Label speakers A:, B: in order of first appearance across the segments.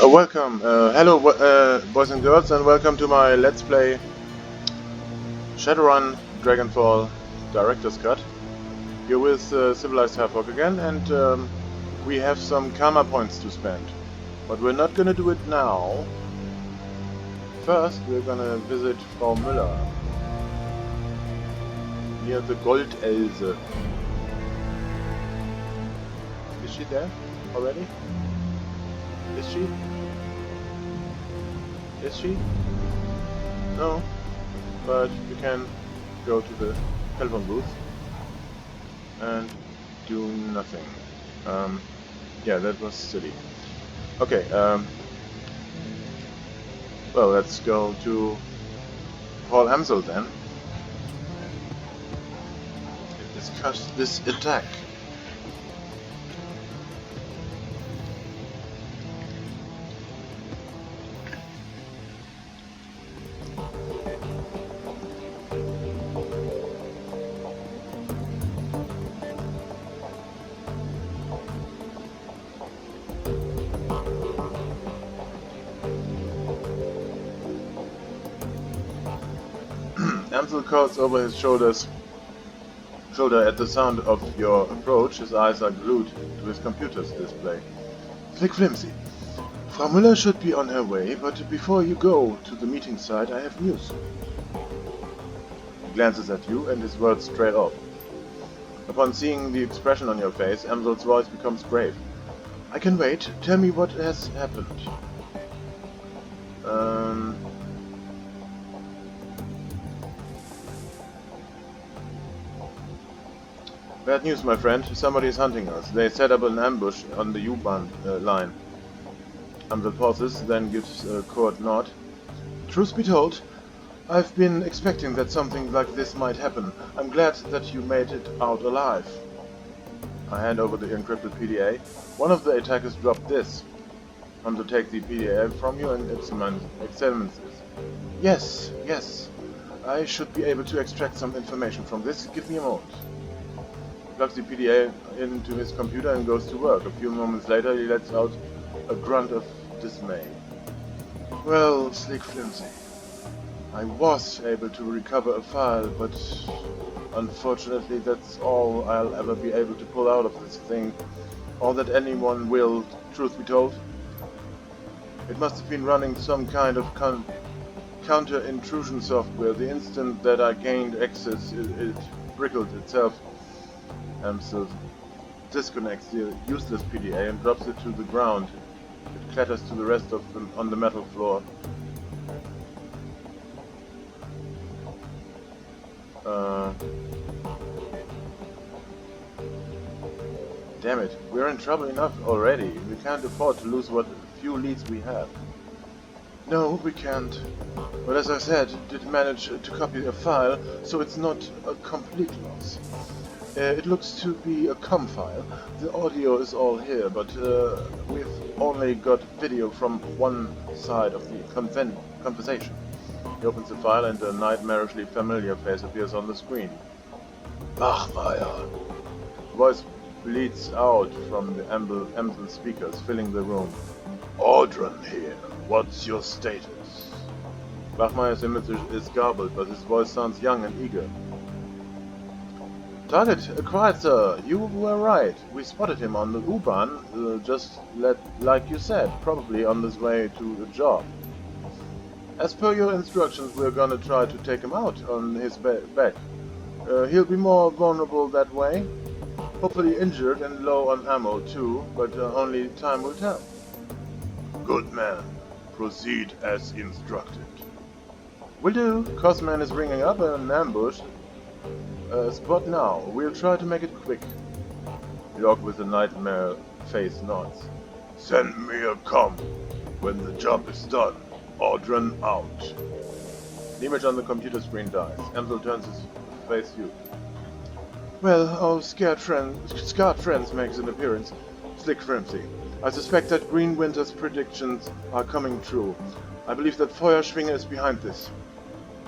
A: Welcome, hello boys and girls, and welcome to my Let's Play Shadowrun Dragonfall Director's Cut. Here with Civilized Halfwalk again, and we have some karma points to spend. But we're not gonna do it now. First, we're gonna visit Frau Müller near the Goldelse. Is she there already? Is she? Is she? No. But you can go to the telephone booth and do nothing. Yeah, that was silly. Okay, well, let's go to Paul Amsel then. Discuss this attack. Amsel calls over his shoulder at the sound of your approach. His eyes are glued to his computer's display. Click flimsy. Frau Müller should be on her way, but before you go to the meeting site, I have news. He glances at you and his words trail off. Upon seeing the expression on your face, Amsel's voice becomes grave. I can wait. Tell me what has happened. Bad news, my friend. Somebody is hunting us. They set up an ambush on the U-Bahn line. Amsel pauses, then gives a curt nod. Truth be told, I've been expecting that something like this might happen. I'm glad that you made it out alive. I hand over the encrypted PDA. One of the attackers dropped this. Amsel takes the PDA from you and examines it. Yes. I should be able to extract some information from this. Give me a moment. Plugs the PDA into his computer and goes to work. A few moments later, he lets out a grunt of dismay. Well, Slick Flimsy, I was able to recover a file, but unfortunately that's all I'll ever be able to pull out of this thing. All that anyone will, truth be told. It must have been running some kind of counter-intrusion software. The instant that I gained access, it brickled itself. Amsel disconnects the useless PDA and drops it to the ground. It clatters to the rest of them on the metal floor. Damn it, we're in trouble enough already. We can't afford to lose what few leads we have. No, we can't. But as I said, did manage to copy a file, so it's not a complete loss. It looks to be a COM file. The audio is all here, but we've only got video from one side of the conversation. He opens the file and a nightmarishly familiar face appears on the screen. Bachmeier. The voice bleeds out from the Amsel speakers, filling the room. Audrun here. What's your status? Bachmeier's image is garbled, but his voice sounds young and eager. Target acquired, sir. You were right. We spotted him on the U-Bahn, like you said, probably on his way to a job. As per your instructions, we're gonna try to take him out on his back. He'll be more vulnerable that way. Hopefully injured and low on ammo too, but only time will tell. Good man. Proceed as instructed. Will do. Cosman is ringing up an ambush. Spot now. We'll try to make it quick. Log with a nightmare face nods. Send me a comm. When the job is done. Audrun out. The image on the computer screen dies. Amsel turns his face to you. Well, our scarred friends makes an appearance. Slick Flimsy. I suspect that Green Winter's predictions are coming true. I believe that Feuerschwinge is behind this.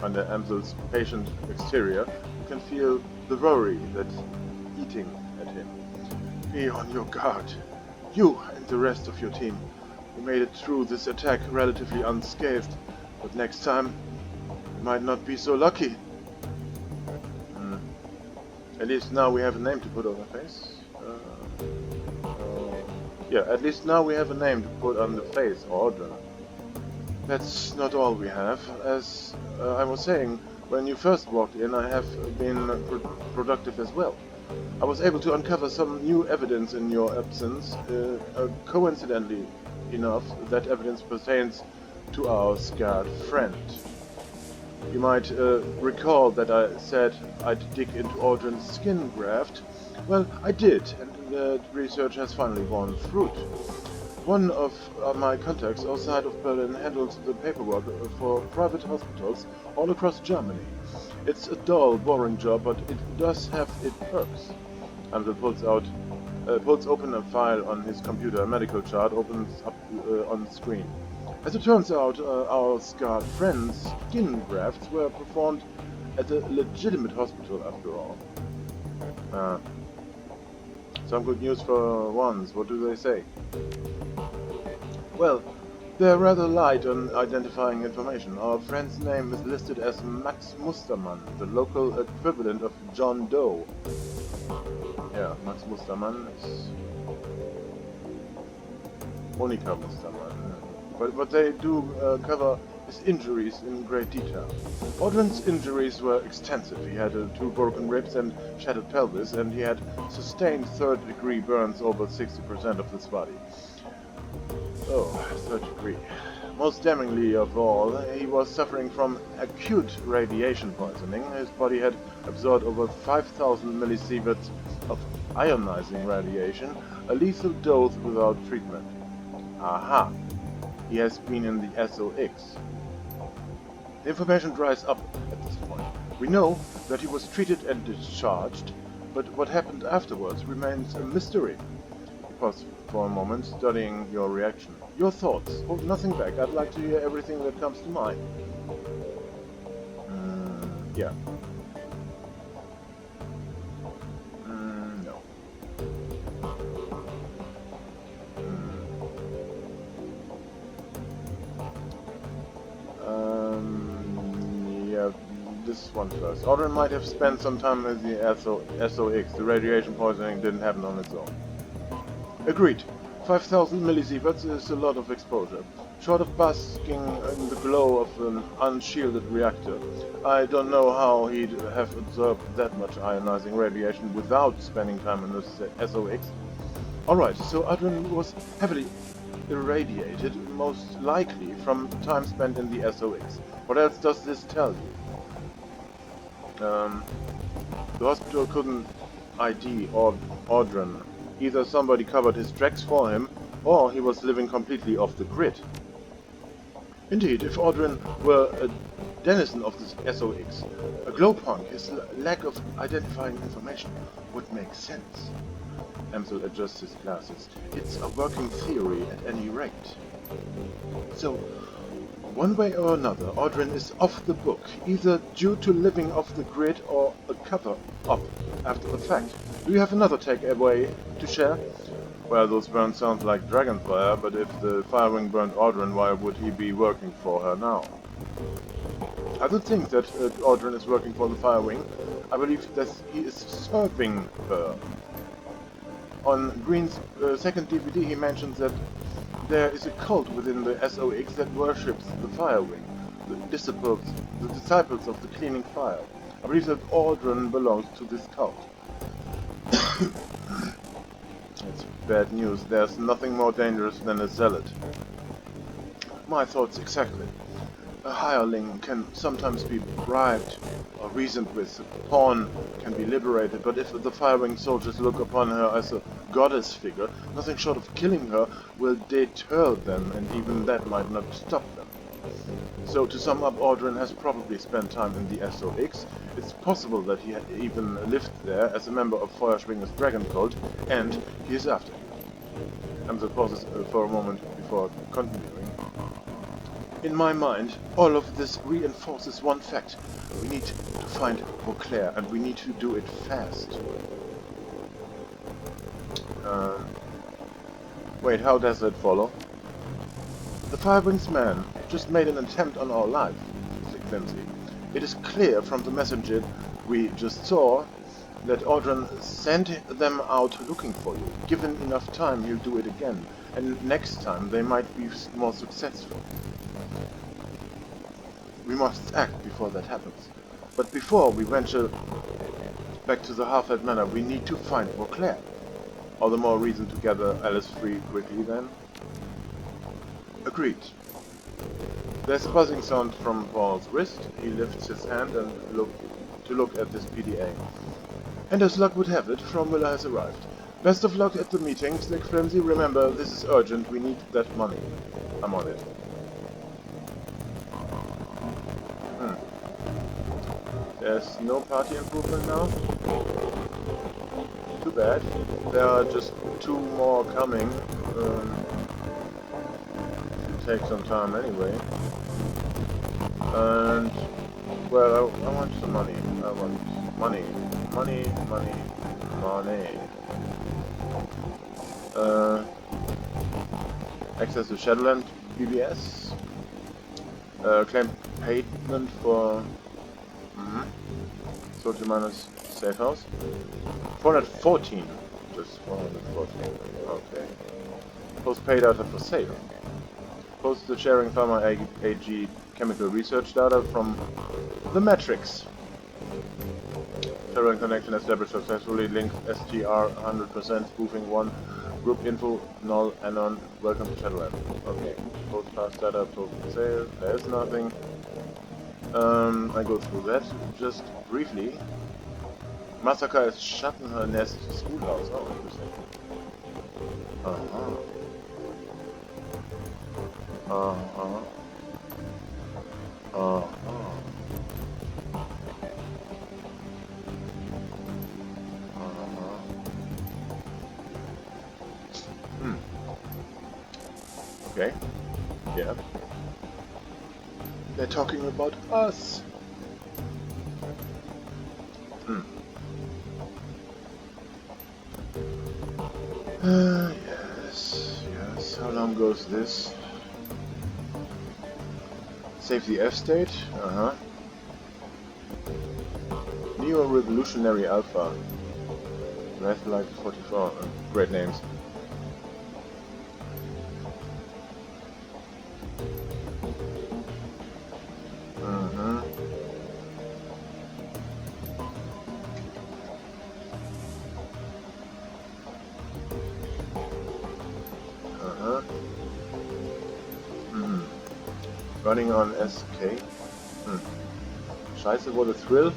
A: Under Amsel's patient exterior, you can feel the worry that's eating at him. Be on your guard. You and the rest of your team. We made it through this attack relatively unscathed, but next time we might not be so lucky. At least now we have a name to put on the face. Yeah, at least now we have a name to put on the face, Order. That's not all we have. As I was saying, when you first walked in, I have been productive as well. I was able to uncover some new evidence in your absence. Coincidentally enough, that evidence pertains to our scarred friend. You might recall that I said I'd dig into Audrin's skin graft. Well, I did, and that research has finally borne fruit. One of my contacts outside of Berlin handles the paperwork for private hospitals all across Germany. It's a dull, boring job, but it does have its perks. Amsel pulls open a file on his computer. A medical chart opens up on the screen. As it turns out, our scarred friend's skin grafts were performed at a legitimate hospital after all. Some good news for once. What do they say? Well, they're rather light on identifying information. Our friend's name is listed as Max Mustermann, the local equivalent of John Doe. Yeah, Max Mustermann is Monika Mustermann. But they do cover his injuries in great detail. Audrin's injuries were extensive. He had 2 broken ribs and shattered pelvis, and he had sustained third-degree burns over 60% of his body. Oh, third degree. Most damningly of all, he was suffering from acute radiation poisoning. His body had absorbed over 5,000 millisieverts of ionizing radiation, a lethal dose without treatment. Aha! He has been in the SOX. The information dries up at this point. We know that he was treated and discharged, but what happened afterwards remains a mystery. He paused for a moment, studying your reaction. Your thoughts. Hold nothing back. I'd like to hear everything that comes to mind. Yeah. No. Yeah, this one first. Audrin might have spent some time with the SOX. The radiation poisoning didn't happen on its own. Agreed. 5,000 millisieverts is a lot of exposure. Short of basking in the glow of an unshielded reactor, I don't know how he'd have absorbed that much ionizing radiation without spending time in the SOX. Alright, so Audrin was heavily irradiated, most likely from time spent in the SOX. What else does this tell you? The hospital couldn't ID Audrin. Either somebody covered his tracks for him, or he was living completely off the grid. Indeed, if Audrin were a denizen of the SOX, a glowpunk, his lack of identifying information would make sense. Amsel adjusts his glasses. It's a working theory at any rate. So, one way or another, Audrin is off the book, either due to living off the grid or a cover-up after the fact. Do you have another takeaway to share? Well, those burns sound like Dragonfire, but if the Firewing burned Audrin, why would he be working for her now? I don't think that Audrin is working for the Firewing. I believe that he is serving her. On Green's second DVD, he mentions that there is a cult within the SOX that worships the Firewing, the disciples of the Cleaning Fire. I believe that Audrin belongs to this cult. It's bad news. There's nothing more dangerous than a zealot. My thoughts exactly. A hireling can sometimes be bribed or reasoned with. A pawn can be liberated, but if the Firewing soldiers look upon her as a goddess figure, nothing short of killing her will deter them, and even that might not stop them. So, to sum up, Audrin has probably spent time in the SOX. It's possible that he had even lived there as a member of Feuerschwinger's dragon cult, and he is after you. Amsel pauses for a moment before continuing. In my mind, all of this reinforces one fact. We need to find Beauclair, and we need to do it fast. Wait, how does that follow? The Firewings man just made an attempt on our life, said Flimsy. It is clear from the messenger we just saw that Audran sent them out looking for you. Given enough time, he'll do it again, and next time they might be more successful. We must act before that happens. But before we venture back to the Half-Elf Manor, we need to find Beauclair. All the more reason to gather Alice free quickly then. Agreed. There's a buzzing sound from Paul's wrist. He lifts his hand and look at this PDA. And as luck would have it, Frau Müller has arrived. Best of luck at the meeting, Slick Flimsy. Remember, this is urgent. We need that money. I'm on it. There's no party improvement now. Too bad. There are just 2 more coming. Take some time anyway. And well, I want some money. I want money. Money. Access to Shadowrun BBS. Claim payment for Soldier Minus Safe House. 414. Just 414. Okay. Post pay data for sale. Post the sharing Pharma AG chemical research data from the Matrix. Shadowrun connection established successfully. Link STR 100%. Spoofing 1. Group info null anon. Welcome to Shadowrun. Okay. Post fast data. Post sale. There's nothing. I go through that just briefly. Masaka is shutting her nest schoolhouse. Oh, interesting. Okay. Yeah. They're talking about us. Yes. How long goes this? Save the F-state? Neo-Revolutionary Alpha. Wrathlight 44. Great names. Running on SK. Scheiße, what a thrill.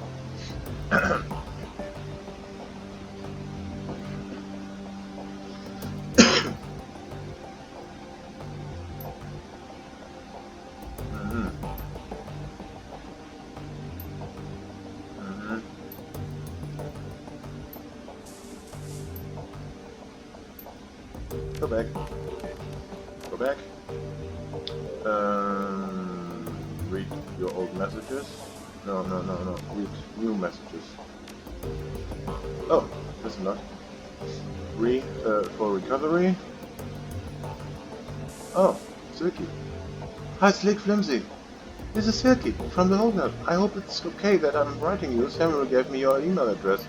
A: Go back. Go back. Read your old messages. No. Read new messages. Oh, this is not. For recovery. Oh, Silky. Hi, Slick Flimsy. This is Silky from the holdup. I hope it's okay that I'm writing you. Samuel gave me your email address.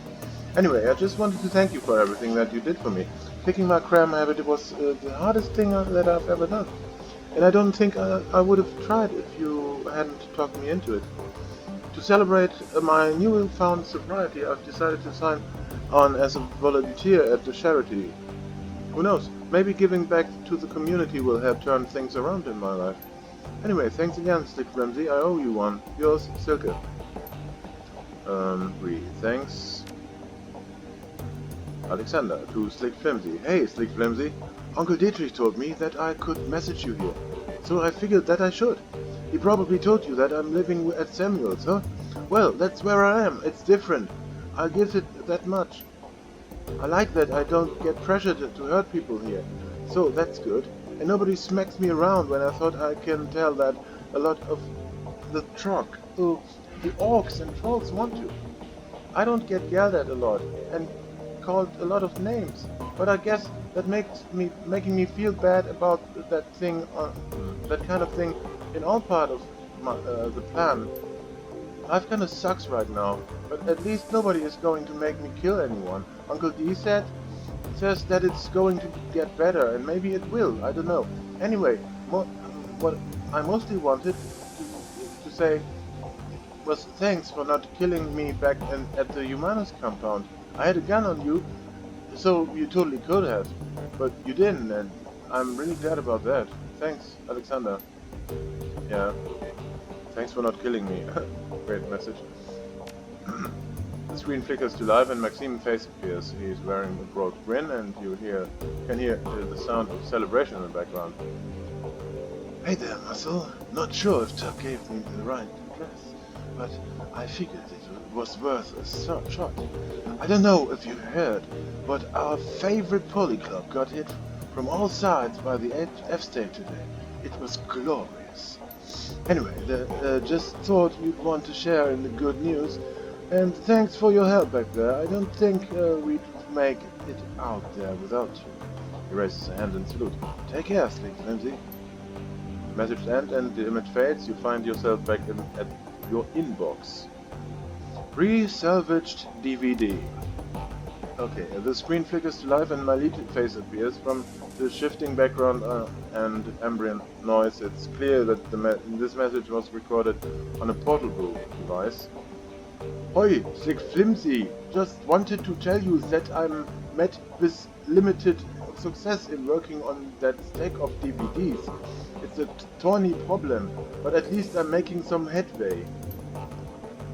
A: Anyway, I just wanted to thank you for everything that you did for me. Picking my cram habit was the hardest thing that I've ever done. And I don't think I would have tried if you hadn't talked me into it. To celebrate my newfound sobriety, I've decided to sign on as a volunteer at the charity. Who knows, maybe giving back to the community will help turn things around in my life. Anyway, thanks again, Slick Flimsy. I owe you one. Yours, Silke. Thanks. Alexander to Slick Flimsy. Hey, Slick Flimsy. Uncle Dietrich told me that I could message you here, so I figured that I should. He probably told you that I'm living at Samuel's, huh? Well, that's where I am. It's different. I'll give it that much. I like that I don't get pressured to hurt people here, so that's good. And nobody smacks me around when I thought I can tell that a lot of the orcs and trolls want to. I don't get yelled at a lot and called a lot of names, but I guess that making me feel bad about that thing that kind of thing in all part of the plan. Life kinda sucks right now, but at least nobody is going to make me kill anyone. Uncle D says that it's going to get better, and maybe it will, I don't know. Anyway, what I mostly wanted to say was thanks for not killing me back at the Humanus compound. I had a gun on you, so you totally could have, but you didn't, and I'm really glad about that. Thanks, Alexander. Yeah, thanks for not killing me. Great message. The screen flickers to life and Maxime's face appears. He is wearing a broad grin, and you can hear the sound of celebration in the background. Hey there, Muscle. Not sure if Tuck gave me the right address, but I figured it was worth a shot. I don't know if you heard, but our favorite poly club got hit from all sides by the F-state today. It was glorious. Anyway, just thought you'd want to share in the good news, and thanks for your help back there. I don't think we'd make it out there without you. He raises a hand in salute. Take care, Slick Lindsay. Message ends and the image fades. You find yourself back at your inbox. Re-salvaged DVD. Okay, the screen flickers to life and my lead face appears. From the shifting background and ambient noise, it's clear that this message was recorded on a portable device. Hoi, Slick Flimsy! Just wanted to tell you that I'm met with limited success in working on that stack of DVDs. It's a thorny problem, but at least I'm making some headway.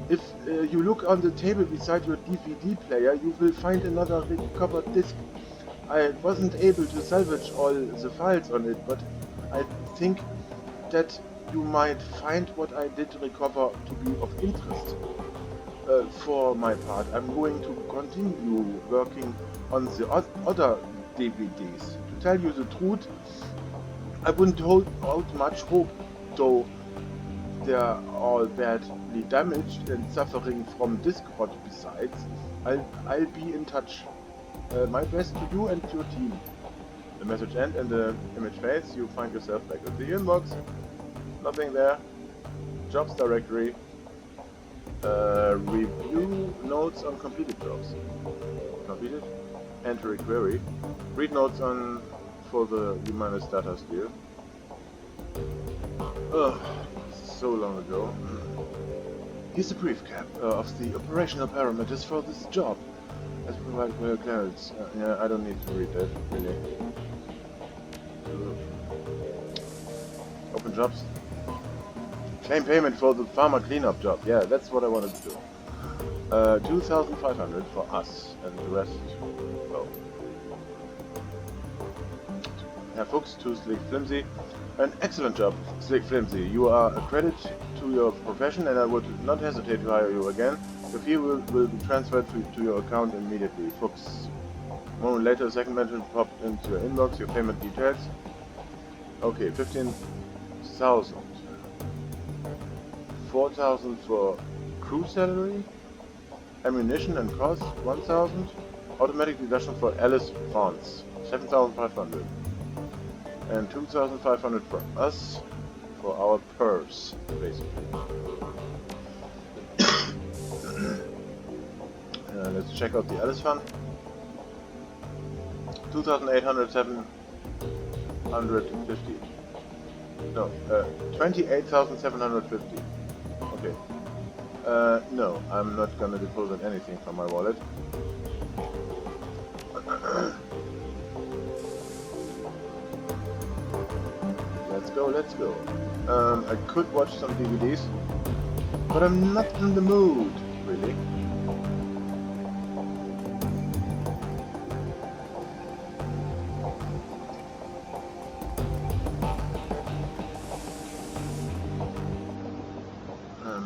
A: If you look on the table beside your DVD player, you will find another recovered disc. I wasn't able to salvage all the files on it, but I think that you might find what I did recover to be of interest. For my part, I'm going to continue working on the other DVDs. To tell you the truth, I wouldn't hold out much hope, though they're all badly damaged and suffering from disc rot besides. I'll be in touch. My best to you and your team. The message ends and the image fades. You find yourself back at the inbox. Nothing there. Jobs directory. Review notes on completed jobs. Completed. Enter a query. Read notes on for the Humanus data steal. So long ago. Here's a brief cap of the operational parameters for this job. Let's provide clearance. Yeah, I don't need to read that, really. Open jobs. Claim payment for the farmer cleanup job. Yeah, that's what I wanted to do. 2,500 for us, and the rest, well. Herr Fuchs to Slick Flimsy. An excellent job, Slick Flimsy. You are a credit to your profession, and I would not hesitate to hire you again. Your fee will be transferred to your account immediately. Fuchs. A moment later, a second message popped into your inbox. Your payment details. Okay, 15,000. 4,000 for crew salary, ammunition and cost, 1,000. Automatic deduction for Alice funds, 7,500. And 2,500 for us, for our purse, basically. Let's check out the Alice fund. 2,800, 750. No, 28,750. Okay. No, I'm not gonna deposit anything from my wallet. Let's go. I could watch some DVDs, but I'm not in the mood, really.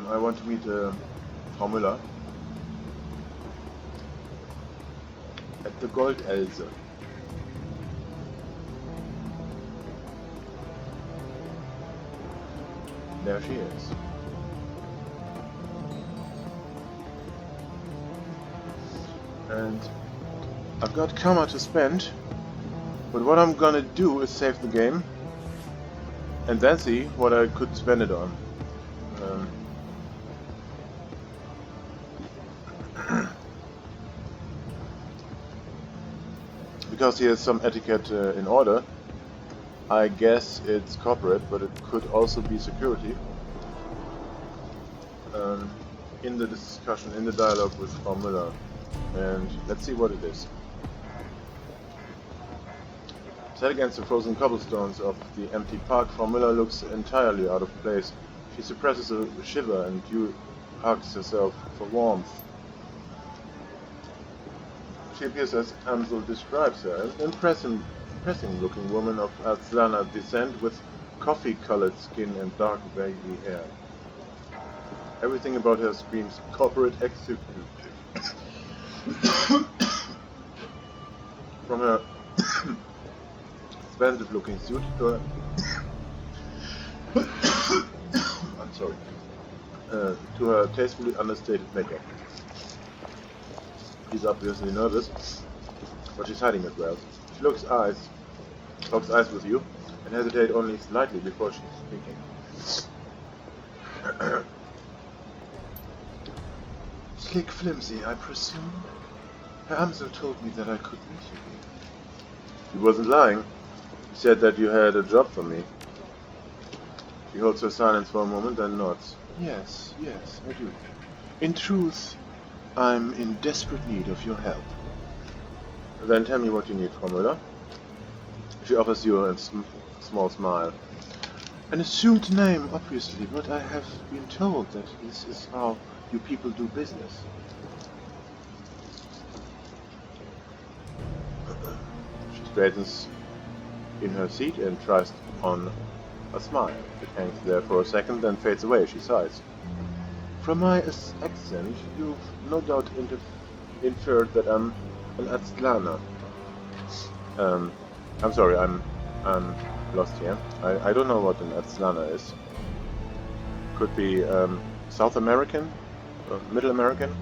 A: I want to meet Frau Müller at the Gold Else. There she is. And I've got karma to spend, but what I'm gonna do is save the game and then see what I could spend it on. Because he has some etiquette in order. I guess it's corporate, but it could also be security. In the discussion, in the dialogue with Frau Müller. And let's see what it is. Set against the frozen cobblestones of the empty park, Frau Müller looks entirely out of place. She suppresses a shiver and hugs herself for warmth. She appears as Amsel describes her, an impressive-looking woman of Aztlana descent with coffee-colored skin and dark wavy hair. Everything about her screams corporate executive. From her expensive-looking suit to her I'm sorry. To her tastefully understated makeup. She's obviously nervous, but she's hiding it well. She locks eyes with you, and hesitates only slightly before she's speaking. Slick flimsy, I presume? Herr Amsel told me that I could meet you here. He wasn't lying. He said that you had a job for me. She holds her silence for a moment, then nods. Yes, I do. In truth, I'm in desperate need of your help. Then tell me what you need, Frau Müller. She offers you a small smile. An assumed name, obviously, but I have been told that this is how you people do business. She straightens in her seat and tries on a smile. It hangs there for a second, then fades away. She sighs. From my accent, you've no doubt inferred that I'm an Aztlana. I'm sorry, I'm lost here. I don't know what an Aztlana is. Could be South American, Middle American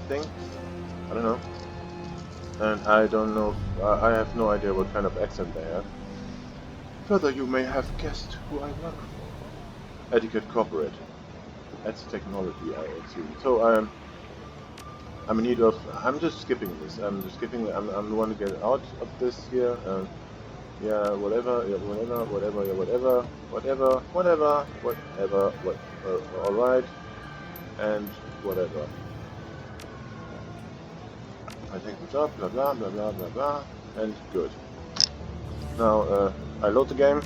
A: thing. I don't know. And I don't know. I have no idea what kind of accent they have. Further, you may have guessed who I work for. Etiquette Corporate. That's technology, I assume. So I'm in need of. I'm just skipping this. I'm the one to get out of this here. Yeah, whatever. All right, and whatever. I take the job. Blah blah blah blah blah blah. And good. Now I load the game.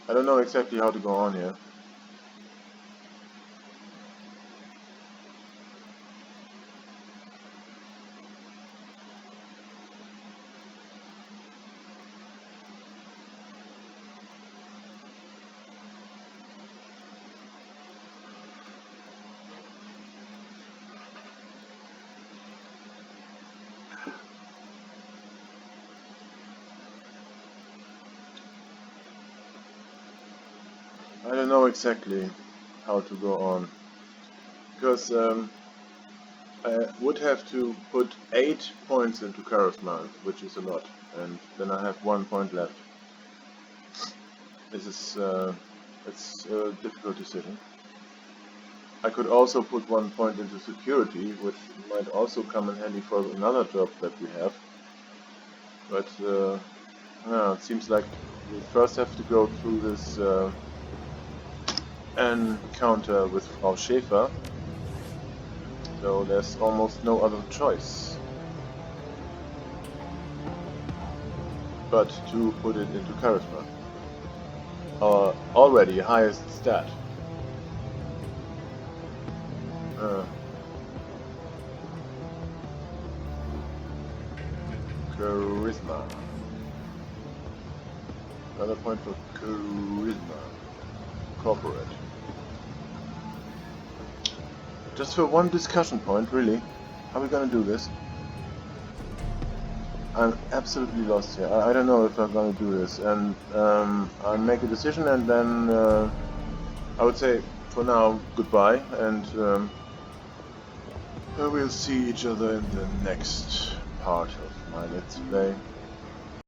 A: I don't know exactly how to go on here. I don't know exactly how to go on, because I would have to put 8 points into charisma, which is a lot, and then I have 1 point left. This is it's a difficult decision. I could also put 1 point into security, which might also come in handy for another job that we have. But yeah, it seems like we first have to go through this encounter with Frau Schäfer, so there's almost no other choice but to put it into charisma, our already highest stat. Charisma. Another point for charisma. Corporate. Just for one discussion point, really. How are we gonna do this? I'm absolutely lost here. I don't know if I'm gonna do this, and I'll make a decision, and then I would say for now goodbye, and we'll see each other in the next part of my Let's Play.